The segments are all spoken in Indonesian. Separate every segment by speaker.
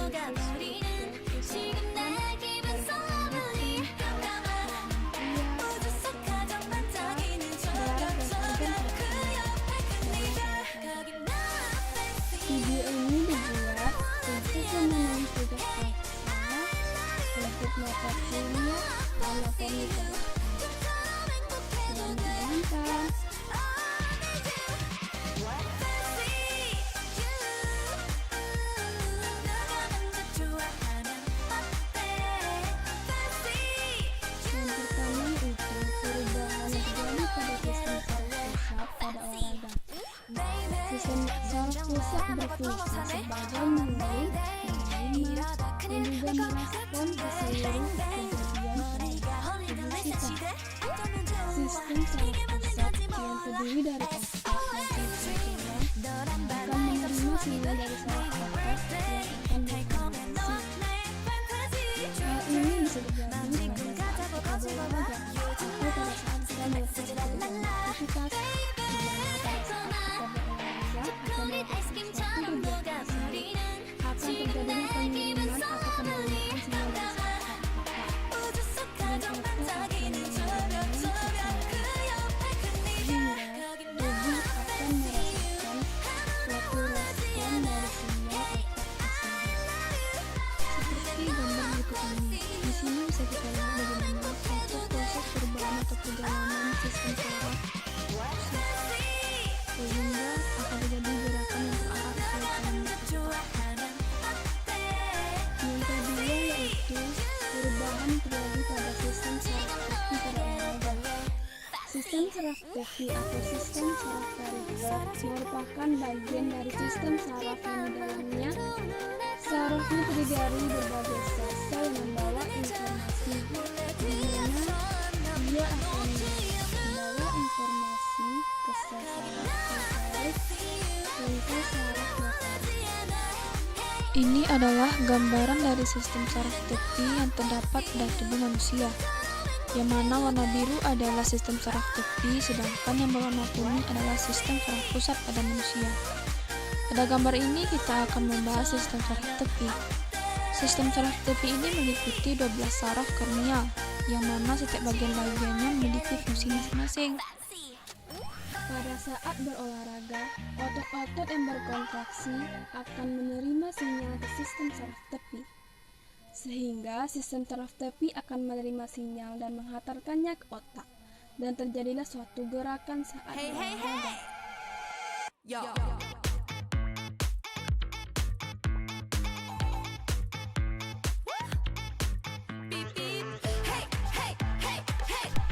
Speaker 1: Video ini dibuat untuk memenuhi tugas paksa untuk mendapatkannya ala pernikahan. Selamat menonton. Yang pertama itu perubahan terjadi pada sistem saraf pusat pada olahraga. Sistem saraf pusat berfungsi sebagai mulut, menerima, dan juga merespon ke seluruh kejadian tubuh kita. Sistem saraf pusat yang terdiri dari otak dan tulang akan menerima sinyal dari saraf otak yang akan berfungsi. Hal ini bisa terjadi pada saat kita berolahraga atau pada saat kita melakukan aktivitas di mana pada saat kita berolahraga atau melakukan suatu kegiatan akan terjadinya pengiriman atau penaliran sinyal dari saraf otak dan otak akan mengirimkan sinyal sehingga tubuh akan merasakan suatu respon dari sinyal otak tersebut. Seperti gambar berikut ini, di sini bisa kita lihat bagaimana suatu proses perubahan atau perjalanan sistem saraf pusat sehingga akan terjadi gerakan yang terarah sesuai kehendak. Yang kedua yaitu perubahan terjadi pada sistem saraf tepi pada olahraga. Sistem saraf tepi atau sistem saraf perifer merupakan bagian dari sistem saraf yang di dalamnya sarafnya terdiri dari berbagai sel-sel yang membawa informasi, di mana dia akan membawa informasi ke sel saraf motorik dan ke saraf motorik. Ini adalah gambaran dari sistem saraf tepi yang terdapat pada tubuh manusia, yang mana warna biru adalah sistem saraf tepi, sedangkan yang berwarna kuning adalah sistem saraf pusat pada manusia. Pada gambar ini kita akan membahas sistem saraf tepi. Sistem saraf tepi ini meliputi 12 saraf korneal, yang mana setiap bagian-bagiannya memiliki fungsi masing-masing. Pada saat berolahraga, otot-otot yang berkontraksi akan menerima sinyal ke sistem saraf tepi, sehingga sistem saraf tepi akan menerima sinyal dan menghantarkannya ke otak, dan terjadilah suatu gerakan saat berolahraga.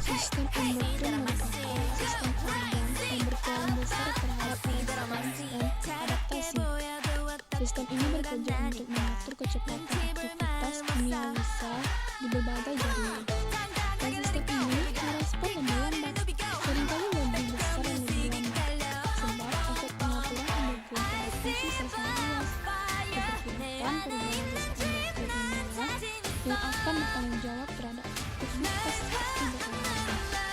Speaker 1: Sistem endokrin merupakan sistem organ yang berperan besar terhadap respons dan adaptasi. Sistem ini bekerja untuk mengatur kecepatan aktivitas kimiawi sel di berbagai jaringan. Dan sistem ini merespon lebih lambat, seringkali lebih besar dan lebih lambat, sebab efek pengaturan endokrin pada fungsi sel-sel luas, diperkirakan perubahan sistem endokrin inilah yang akan bertanggung jawab terhadap aktivitas seperti berolahraga.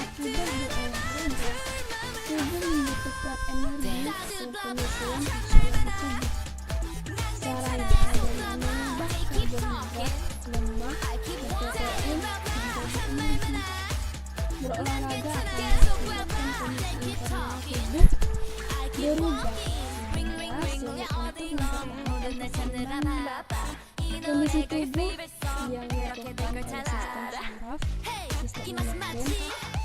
Speaker 1: Akibat berolahraga, tubuh membutuhkan energi untuk penyesuaian fungsi tubuh. Cara ideal adalah mengubah karbohidrat, lemak, dan protein menjadi energi. Berolahraga akan mengakibatkan penyusunan hormon tubuh berubah, sehingga sulit untuk mempertahankan keseimbangan. Kondisi tubuh yang dilakukan oleh sistem endokrin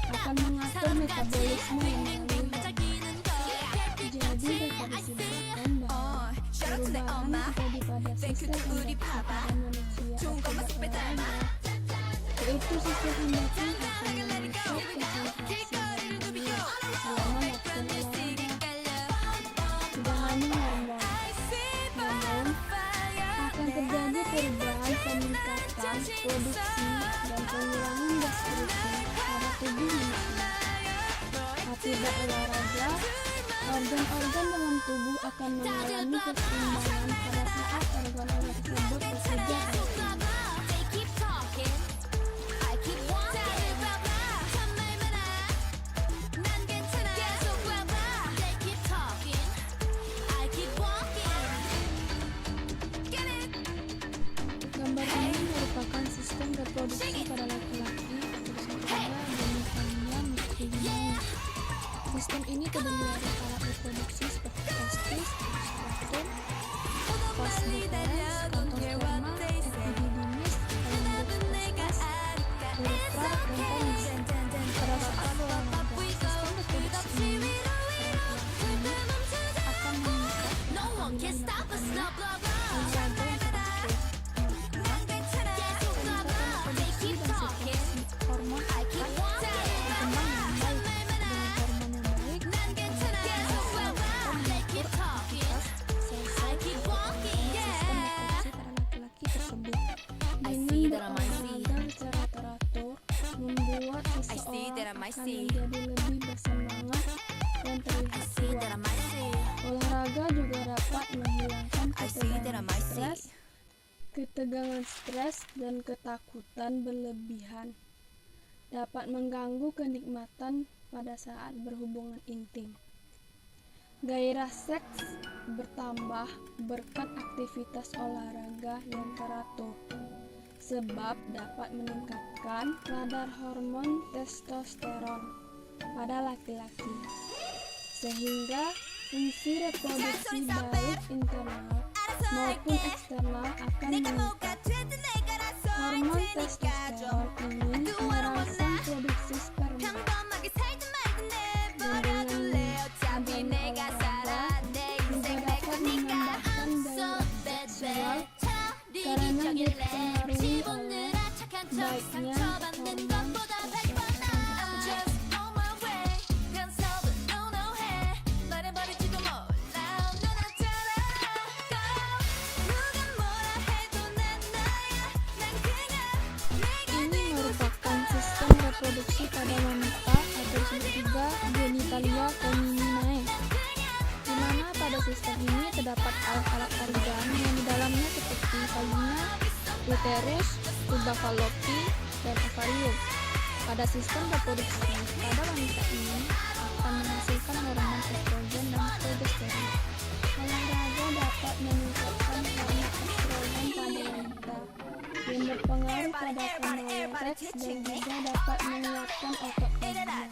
Speaker 1: akan mengatur metabolisme yang melalui hormon. Jadi dapat disimpulkan bahwa perubahan yang terjadi pada sistem endokrin pada manusia akibat olahraga, yaitu sistem endokrin akan meningkat konsentrasi hormonnya selama melakukan olahraga. Tidak hanya hormon, namun akan terjadi perubahan peningkatan produksi dan pengurangan gas putih pada tubuh manusia. Akibat olahraga, organ-organ dalam tubuh akan mengalami keseimbangan pada saat organ-organ tersebut bekerja optimal.
Speaker 2: menjadi lebih bersemangat dan terlihat kuat. Olahraga juga dapat menghilangkan ketegangan stres dan ketakutan berlebihan. Dapat mengganggu kenikmatan pada saat berhubungan intim. Gairah seks bertambah berkat aktivitas olahraga yang teratur, sebab dapat meningkatkan kadar hormon testosteron pada laki-laki, sehingga fungsi reproduksi baik internal maupun eksternal akan meningkat. Hormon testosteron ini merangsang produksi sperma, dan dengan adanya olahraga juga dapat menambahkan gairah seksual karena dipengaruhi oleh baiknya hormon testosteron. Reproduksi pada wanita atau disebut juga genitalia feminae, di mana pada sistem ini terdapat alat-alat organ yang di dalamnya seperti vagina, uterus, tuba fallopi, dan ovarium. Pada sistem reproduksi pada wanita ini akan menghasilkan hormon estrogen dan progesteron. Olahraga dapat meningkatkan hormon estrogen pada wanita yang berpengaruh pada kemauan seks dan juga dapat menguatkan otot pemula.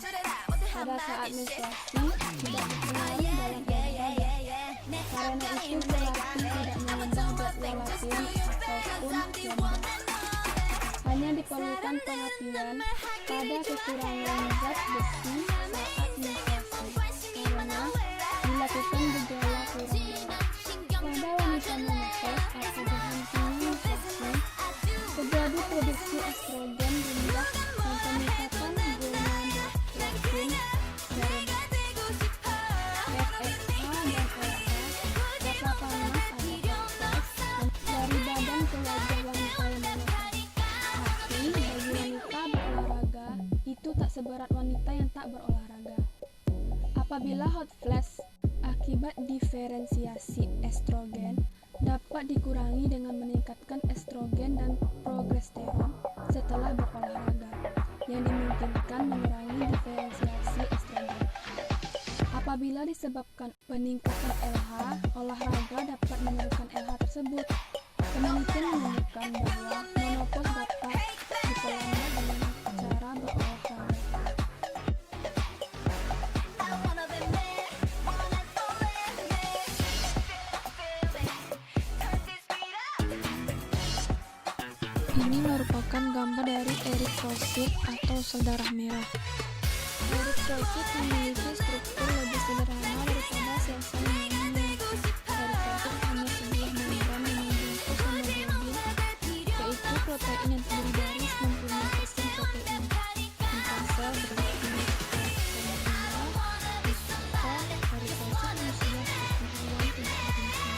Speaker 2: Pada saat menstruasi tidak berpengaruh dalam olahraga. Karena itu berarti tidak mengubah jadwal latihan ataupun jam. Hanya diperlukan perhatian pada kekurangan zat besi saat menstruasi, karena dilakukan gejala kurang darah. Pada wanita menopause atau berhentinya menstruasi, terjadi produksi estrogen rendah dan peningkatan gonadotropin, FSH dan LH, rasa panas atau stres dari badan ke wajah wanita yang menopause. Tapi bagi wanita berolahraga itu tak seberat wanita yang tak berolahraga. Apabila hot flash akibat diferensiasi estrogen dapat dikurangi dengan meningkatkan estrogen dan progesteron setelah berolahraga, yang dimungkinkan mengurangi diferensiasi estrogen. Apabila disebabkan peningkatan LH, olahraga dapat menurunkan LH tersebut. Penelitian menunjukkan bahwa menopause dapat diperlambat dengan cara berolahraga. Ini merupakan gambar dari eritrosit atau sel darah merah. Eritrosit memiliki struktur lebih sederhana daripada sel-sel lainnya. Eritrosit hanya sebuah membran yang membungkus hemoglobin, yaitu protein yang terdiri dari 95% protein. Empat sel berarti eritrosit manusia seperti hewan tidak berfungsi.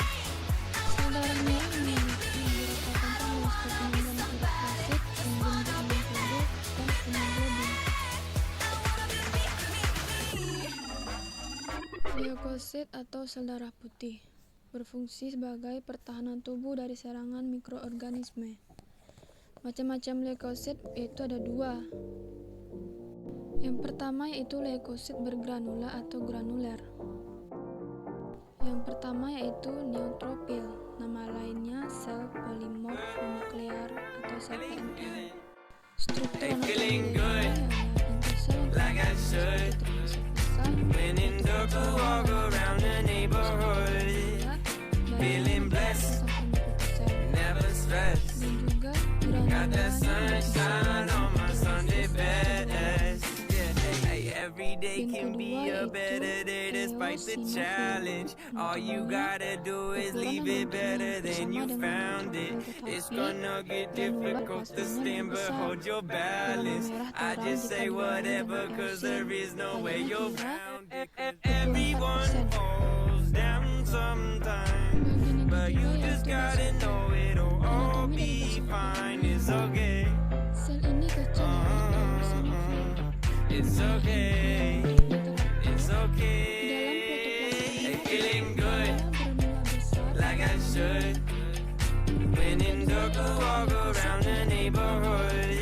Speaker 2: Sel darah merah memiliki beberapa komponen seperti eritrosit, enzim D60, dan hemoglobin. Leukosit atau sel darah putih berfungsi sebagai pertahanan tubuh dari serangan mikroorganisme. Macam-macam leukosit yaitu ada dua. Yang pertama yaitu leukosit bergranula atau granuler. Yang pertama yaitu neutrofil, nama lainnya sel polimorf nuklear atau sel PNL. Struktur anatominya ialah inti sel yang termasuk
Speaker 3: Winning took a walk around the neighborhood, feeling blessed, never stressed. Got that sunshine on my Sunday best. Hey, every day can be a better day despite the challenge. All you gotta do is leave it better than you found it. It's gonna get difficult to stand, but hold your balance. I just say whatever, cause there is no way you're around it. Everyone falls down sometime, but you just gotta know it'll all be fine. It's okay.
Speaker 2: Sel ini kecil dan bersimetri.
Speaker 3: It's okay. took a walk around the neighborhood,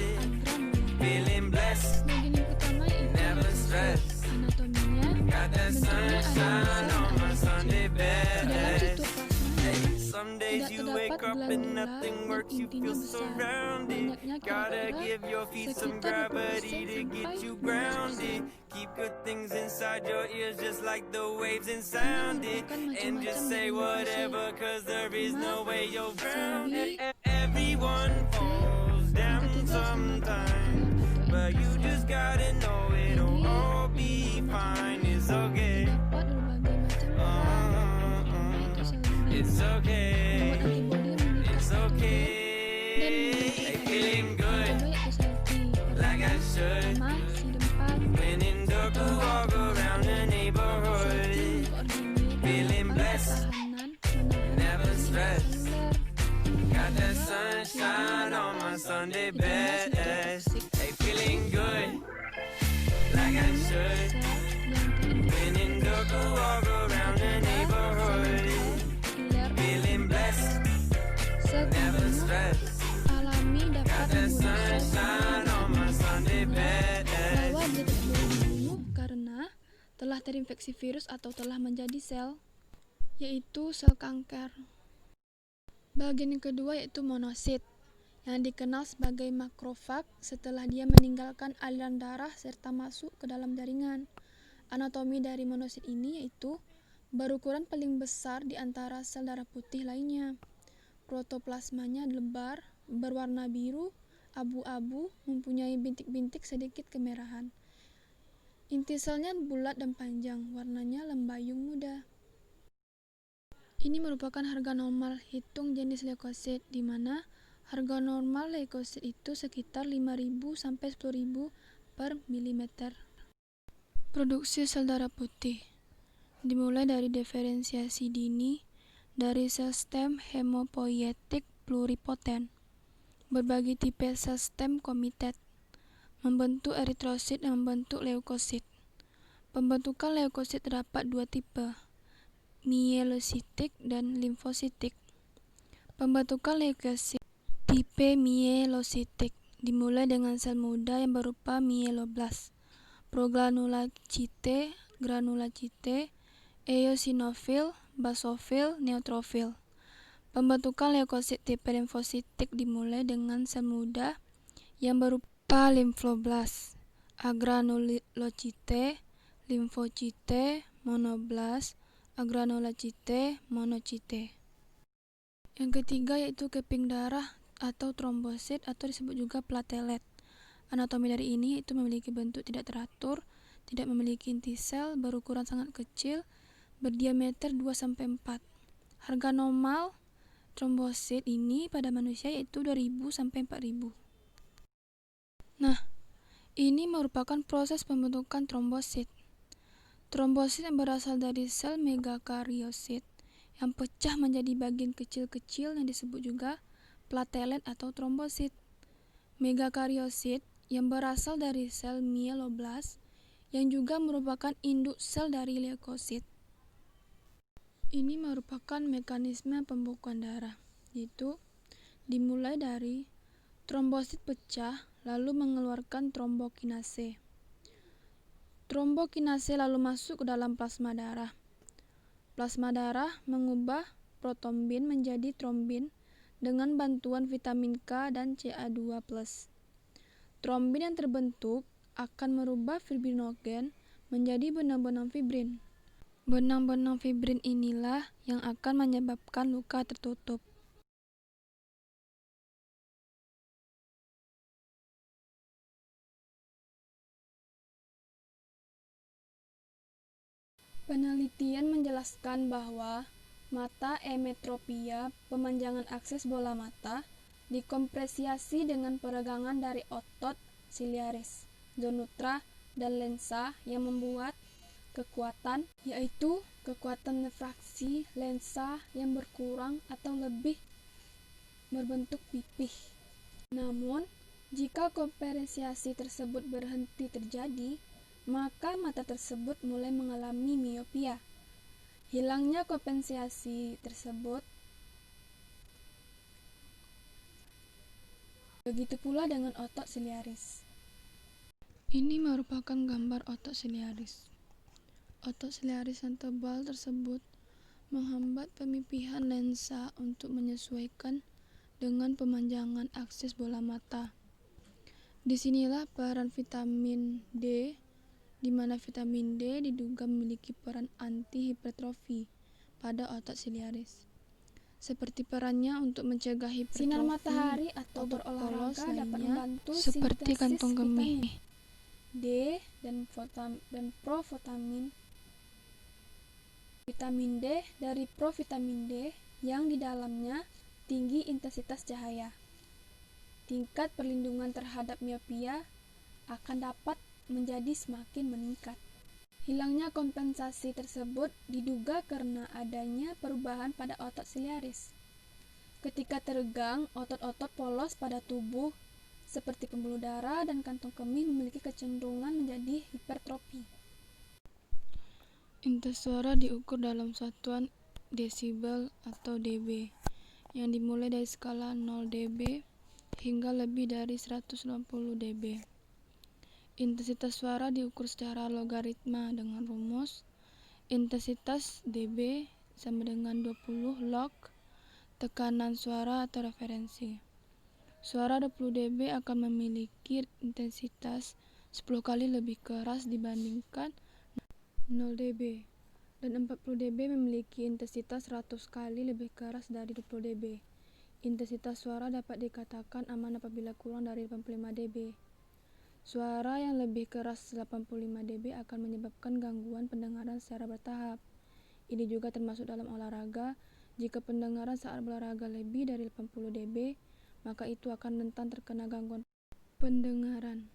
Speaker 3: feeling blessed,
Speaker 2: Bagian yang pertama yaitu
Speaker 3: never stressed.
Speaker 2: anatominya.
Speaker 3: Got that
Speaker 2: Bentuknya
Speaker 3: sunshine
Speaker 2: ada
Speaker 3: on my Sunday
Speaker 2: Di dalam
Speaker 3: bed.
Speaker 2: sitoplasma
Speaker 3: Some days
Speaker 2: tidak
Speaker 3: you
Speaker 2: terdapat
Speaker 3: wake up and
Speaker 2: glandula
Speaker 3: nothing
Speaker 2: dan
Speaker 3: works, you
Speaker 2: intinya
Speaker 3: feel
Speaker 2: besar.
Speaker 3: surrounded.
Speaker 2: Banyaknya
Speaker 3: Gotta
Speaker 2: kira-kira
Speaker 3: give your feet some
Speaker 2: sekitar 20%
Speaker 3: gravity to get
Speaker 2: sampai
Speaker 3: you
Speaker 2: 15%.
Speaker 3: grounded. Keep good things inside your ears just like the waves and sound it. And just say whatever, cause there is no way you're grounded. Everyone falls down sometime, but you just gotta know it'll all be fine. It's okay.
Speaker 2: Terdapat berbagai macam orang, yaitu sel biru,
Speaker 3: It's okay.
Speaker 2: membuat antibodi yang mengikat
Speaker 3: It's
Speaker 2: patogen
Speaker 3: okay.
Speaker 2: dan membentuk
Speaker 3: Hey, feeling
Speaker 2: antibodi.
Speaker 3: good
Speaker 2: Kedua yaitu sel T,
Speaker 3: like I should.
Speaker 2: pertama CD4,
Speaker 3: When in took a walk around the neighborhood,
Speaker 2: koordinir,
Speaker 3: feeling blessed,
Speaker 2: pertahanan, menahan
Speaker 3: never
Speaker 2: aktivitas
Speaker 3: stressed.
Speaker 2: seluler.
Speaker 3: Got that sunshine on my Sunday best. Hey, feeling good like I should.
Speaker 2: Sel yang terinfeksi
Speaker 3: When in took a walk around the neighborhood,
Speaker 2: sekunder,
Speaker 3: feeling blessed,
Speaker 2: sel
Speaker 3: never
Speaker 2: pembunuh
Speaker 3: stressed.
Speaker 2: alami dapat
Speaker 3: Got that
Speaker 2: membunuh sel
Speaker 3: sunshine on my Sunday best.
Speaker 2: bahwa dia tidak boleh dibunuh karena telah terinfeksi virus atau telah menjadi sel, yaitu sel kanker. Bagian yang kedua yaitu monosit, yang dikenal sebagai makrofag setelah dia meninggalkan aliran darah serta masuk ke dalam jaringan. Anatomi dari monosit ini yaitu berukuran paling besar di antara sel darah putih lainnya. Protoplasmanya lebar, berwarna biru, abu-abu, mempunyai bintik-bintik sedikit kemerahan. Inti selnya bulat dan panjang, warnanya lembayung muda. Ini merupakan harga normal hitung jenis leukosit, di mana harga normal leukosit itu sekitar 5.000 sampai 10.000 per milimeter. Produksi sel darah putih dimulai dari diferensiasi dini dari sel stem hemopoietik pluripoten. Berbagai tipe sel stem komited membentuk eritrosit dan membentuk leukosit. Pembentukan leukosit terdapat dua tipe, mielositik dan limfositik. Pembentukan leukosit tipe mielositik dimulai dengan sel muda yang berupa mieloblast, progranulocite, granulocite, eosinofil, basofil, neutrofil. Pembentukan leukosit tipe limfositik dimulai dengan sel muda yang berupa limfoblast, agranulocite, limfocite, monoblast, agranulocite, monocite. Yang ketiga yaitu keping darah atau trombosit atau disebut juga platelet. Anatomi dari ini yaitu memiliki bentuk tidak teratur, tidak memiliki inti sel, berukuran sangat kecil, berdiameter 2-4. Harga normal trombosit ini pada manusia yaitu 2.000 sampai 4.000. Nah, ini merupakan proses pembentukan trombosit. Trombosit yang berasal dari sel megakariosit yang pecah menjadi bagian kecil-kecil yang disebut juga platelet atau trombosit. Megakariosit yang berasal dari sel mieloblast yang juga merupakan induk sel dari leukosit. Ini merupakan mekanisme pembekuan darah, yaitu dimulai dari trombosit pecah lalu mengeluarkan trombokinase. Trombokinase lalu masuk ke dalam plasma darah. Plasma darah mengubah protombin menjadi trombin dengan bantuan vitamin K dan Ca2+. Trombin yang terbentuk akan merubah fibrinogen menjadi benang-benang fibrin. Benang-benang fibrin inilah yang akan menyebabkan luka tertutup. Penelitian menjelaskan bahwa mata emetropia, pemanjangan akses bola mata, dikompresiasi dengan peregangan dari otot siliaris, zonutra, dan lensa yang membuat kekuatan, yaitu kekuatan refraksi lensa yang berkurang atau lebih berbentuk pipih. Namun, jika kompresiasi tersebut berhenti terjadi, maka mata tersebut mulai mengalami miopia. Hilangnya kompensasi tersebut Begitu pula dengan otot siliaris. Ini merupakan gambar otot siliaris. Otot siliaris yang tebal tersebut menghambat pemipihan lensa untuk menyesuaikan dengan pemanjangan aksis bola mata. Disinilah peran vitamin D, di mana vitamin D diduga memiliki peran anti-hipertrofi pada otot siliaris. Seperti perannya untuk mencegah hipertrofi.
Speaker 1: Sinar matahari atau berolahraga dapat membantu
Speaker 2: seperti
Speaker 1: sintesis
Speaker 2: kantong kemih.
Speaker 1: D dan provitamin. Vitamin D dari provitamin D yang di dalamnya tinggi intensitas cahaya. Tingkat perlindungan terhadap miopia akan dapat menjadi semakin meningkat. Hilangnya kompensasi tersebut diduga karena adanya perubahan pada otot siliaris. Ketika teregang, otot-otot polos pada tubuh seperti pembuluh darah dan kantong kemih memiliki kecenderungan menjadi hipertrofi.
Speaker 2: Intes suara diukur dalam satuan desibel atau dB, yang dimulai dari skala 0 dB hingga lebih dari 120 dB. Intensitas suara diukur secara logaritma dengan rumus intensitas dB sama dengan 20 log tekanan suara atau referensi. Suara 20 dB akan memiliki intensitas 10 kali lebih keras dibandingkan 0 dB, dan 40 dB memiliki intensitas 100 kali lebih keras dari 20 dB. Intensitas suara dapat dikatakan aman apabila kurang dari 85 dB. Suara yang lebih keras 85 dB akan menyebabkan gangguan pendengaran secara bertahap. Ini juga termasuk dalam olahraga. Jika pendengaran saat berolahraga lebih dari 80 dB, maka itu akan rentan terkena gangguan pendengaran.